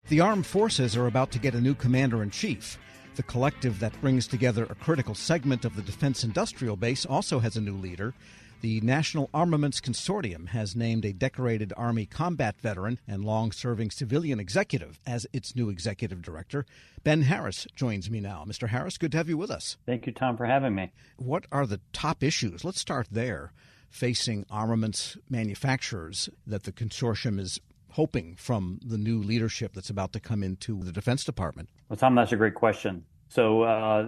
The armed forces are about to get a new commander-in-chief. The collective that brings together a critical segment of the defense industrial base also has a new leader. The National Armaments Consortium has named a decorated Army combat veteran and long-serving civilian executive as its new executive director. Ben Harris joins me now. Mr. Harris, good to have you with us. Thank you, Tom, for having me. What are the top issues? Let's start there, facing armaments manufacturers that the consortium is hoping from the new leadership that's about to come into the Defense Department? Well, Tom, that's a great question. So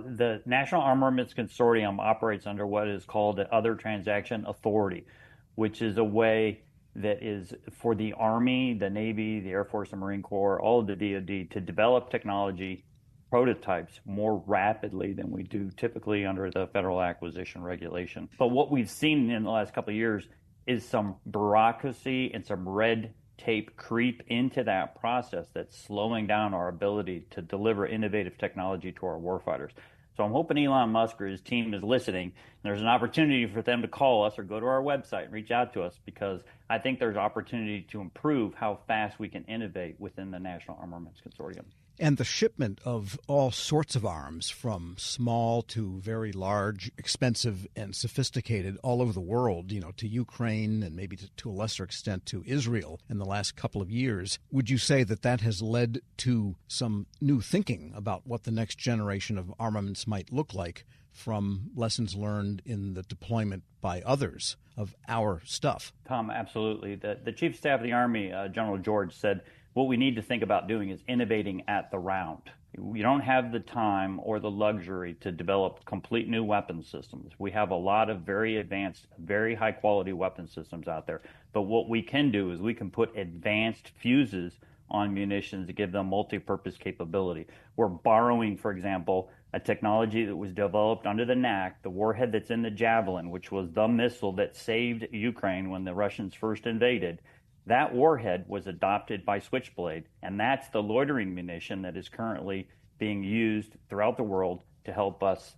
the National Armaments Consortium operates under what is called the Other Transaction Authority, which is a way that is for the Army, the Navy, the Air Force, and Marine Corps, all of the DoD, to develop technology prototypes more rapidly than we do typically under the Federal Acquisition Regulation. But what we've seen in the last couple of years is some bureaucracy and some red tape creep into that process that's slowing down our ability to deliver innovative technology to our warfighters. So I'm hoping Elon Musk or his team is listening, and there's an opportunity for them to call us or go to our website and reach out to us, because I think there's opportunity to improve how fast we can innovate within the National Armaments Consortium. And the shipment of all sorts of arms, from small to very large, expensive and sophisticated, all over the world, to Ukraine and maybe to a lesser extent to Israel in the last couple of years. Would you say that that has led to some new thinking about what the next generation of armaments might look like, from lessons learned in the deployment by others of our stuff? Tom, absolutely. The Chief of Staff of the Army, General George, said what we need to think about doing is innovating at the round. We don't have the time or the luxury to develop complete new weapon systems. We have a lot of very advanced, very high-quality weapon systems out there. But what we can do is we can put advanced fuses on munitions to give them multi-purpose capability. We're borrowing, for example, a technology that was developed under the NAC, the warhead that's in the Javelin, which was the missile that saved Ukraine when the Russians first invaded. That warhead was adopted by Switchblade, and that's the loitering munition that is currently being used throughout the world to help us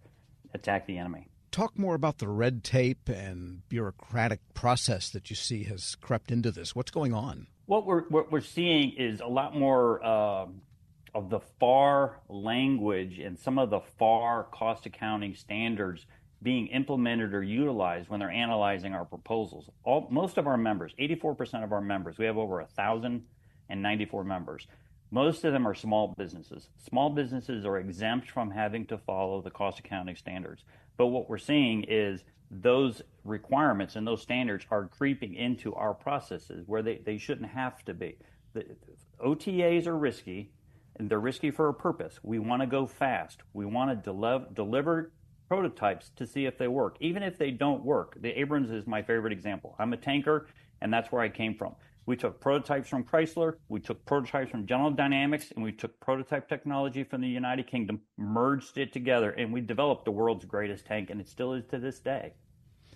attack the enemy. Talk more about the red tape and bureaucratic process that you see has crept into this. What's going on? What we're seeing is a lot more of the FAR language and some of the FAR cost accounting standards being implemented or utilized when they're analyzing our proposals. Most of our members, 84% of our members, we have over 1,094 members. Most of them are small businesses. Small businesses are exempt from having to follow the cost accounting standards. But what we're seeing is those requirements and those standards are creeping into our processes where they shouldn't have to be. The OTAs are risky, and they're risky for a purpose. We want to go fast. We want to deliver prototypes to see if they work. Even if they don't work, the Abrams is my favorite example. I'm a tanker, and that's where I came from. We took prototypes from Chrysler, we took prototypes from General Dynamics, and we took prototype technology from the United Kingdom, merged it together, and we developed the world's greatest tank, and it still is to this day.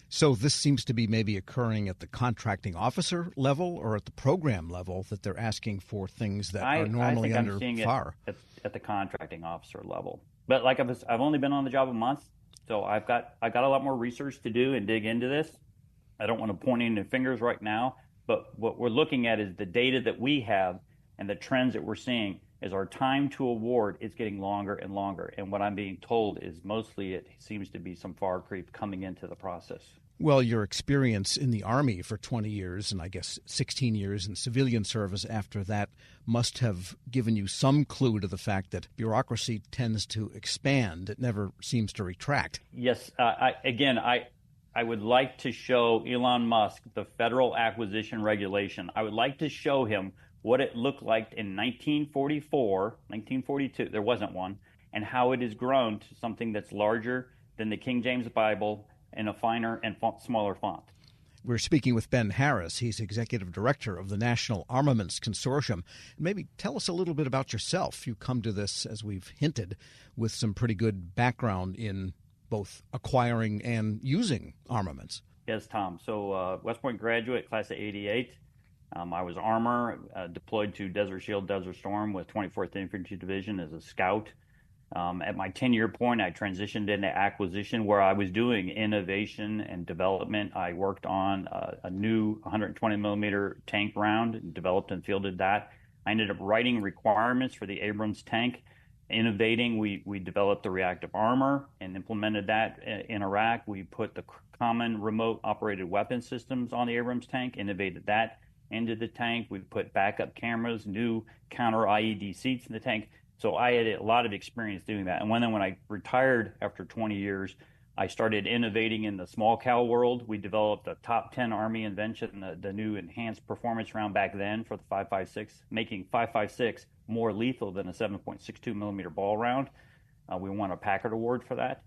So this seems to be maybe occurring at the contracting officer level or at the program level, that they're asking for things that are normally under FAR. At the contracting officer level. But like I've only been on the job a month, so I've got a lot more research to do and dig into this. I don't want to point any fingers right now, but what we're looking at is the data that we have and the trends that we're seeing is our time to award is getting longer and longer. And what I'm being told is mostly it seems to be some FAR creep coming into the process. Well, your experience in the Army for 20 years and I guess 16 years in civilian service after that must have given you some clue to the fact that bureaucracy tends to expand. It never seems to retract. Yes. I would like to show Elon Musk the Federal Acquisition Regulation. I would like to show him what it looked like in 1944, 1942, there wasn't one, and how it has grown to something that's larger than the King James Bible in a finer and smaller font. We're speaking with Ben Harris. He's executive director of the National Armaments Consortium. Maybe tell us a little bit about yourself. You come to this, as we've hinted, with some pretty good background in both acquiring and using armaments. Yes, Tom. So West Point graduate, class of 88. I was armor, deployed to Desert Shield, Desert Storm with 24th Infantry Division as a scout. At my 10-year point, I transitioned into acquisition where I was doing innovation and development. I worked on a new 120 millimeter tank round, developed and fielded that. I ended up writing requirements for the Abrams tank, innovating. We developed the reactive armor and implemented that in Iraq. We put the common remote operated weapon systems on the Abrams tank, innovated that into the tank. We put backup cameras, new counter IED seats in the tank. So I had a lot of experience doing that. And when I retired after 20 years, I started innovating in the small cal world. We developed a top 10 Army invention, the new enhanced performance round back then for the 5.56, making 5.56 more lethal than a 7.62 millimeter ball round. We won a Packard Award for that.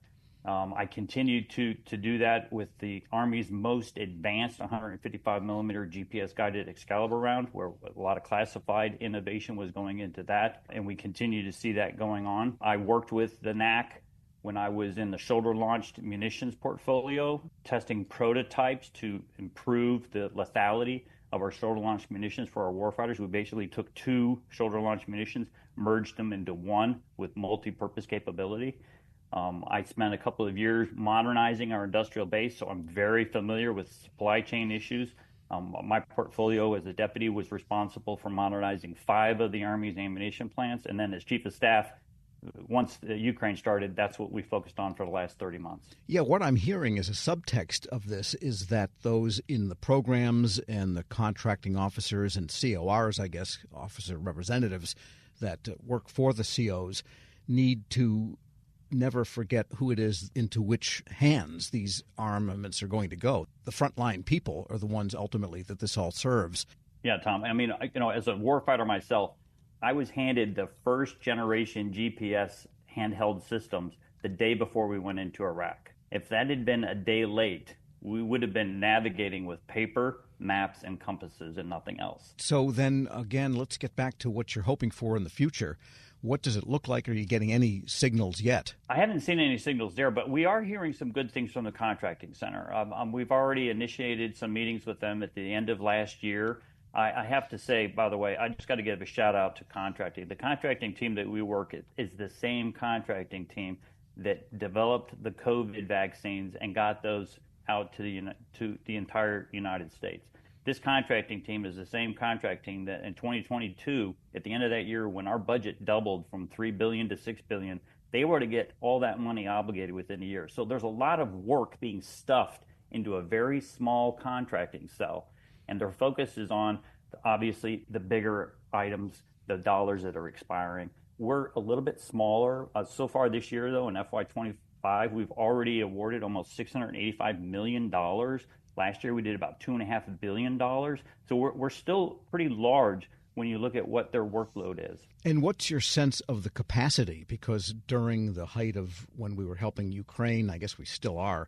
I continued to do that with the Army's most advanced 155 millimeter GPS guided Excalibur round, where a lot of classified innovation was going into that, and we continue to see that going on. I worked with the NAC when I was in the shoulder-launched munitions portfolio, testing prototypes to improve the lethality of our shoulder-launched munitions for our warfighters. We basically took 2 shoulder-launched munitions, merged them into one with multi-purpose capability. I spent a couple of years modernizing our industrial base, so I'm very familiar with supply chain issues. My portfolio as a deputy was responsible for modernizing 5 of the Army's ammunition plants, and then as chief of staff, once Ukraine started, that's what we focused on for the last 30 months. Yeah, what I'm hearing as a subtext of this is that those in the programs and the contracting officers and CORs, I guess, officer representatives that work for the COs, need to never forget who it is into which hands these armaments are going to go. The frontline people are the ones ultimately that this all serves. Yeah, Tom. I mean, as a warfighter myself, I was handed the first generation GPS handheld systems the day before we went into Iraq. If that had been a day late, we would have been navigating with paper, maps, and compasses and nothing else. So then, again, let's get back to what you're hoping for in the future. What does it look like? Are you getting any signals yet? I haven't seen any signals there, but we are hearing some good things from the contracting center. We've already initiated some meetings with them at the end of last year. I have to say, by the way, I just got to give a shout out to contracting. The contracting team that we work at is the same contracting team that developed the COVID vaccines and got those out to the entire United States. This contracting team is the same contracting that in 2022, at the end of that year, when our budget doubled from $3 billion to $6 billion, they were to get all that money obligated within a year. So there's a lot of work being stuffed into a very small contracting cell. And their focus is on, obviously, the bigger items, the dollars that are expiring. We're a little bit smaller. So far this year, though, in FY25, we've already awarded almost $685 million. Last year, we did about $2.5 billion. So we're still pretty large when you look at what their workload is. And what's your sense of the capacity? Because during the height of when we were helping Ukraine, I guess we still are,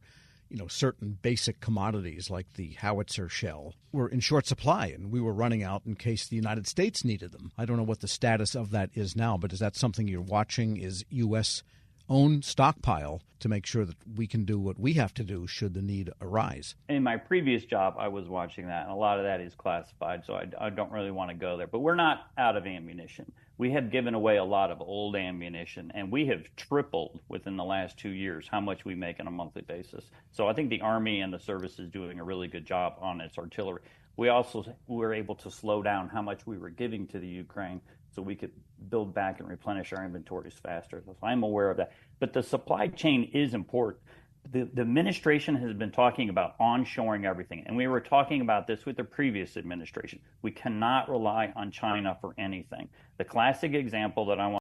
certain basic commodities like the howitzer shell were in short supply, and we were running out in case the United States needed them. I don't know what the status of that is now, but is that something you're watching? Is U.S. own stockpile to make sure that we can do what we have to do should the need arise? In my previous job, I was watching that, and a lot of that is classified, so I don't really want to go there. But we're not out of ammunition. We have given away a lot of old ammunition, and we have tripled within the last 2 years how much we make on a monthly basis. So I think the Army and the service is doing a really good job on its artillery. We also were able to slow down how much we were giving to the Ukraine so we could build back and replenish our inventories faster. So I'm aware of that. But the supply chain is important. The administration has been talking about onshoring everything, and we were talking about this with the previous administration. We cannot rely on China for anything. The classic example that I want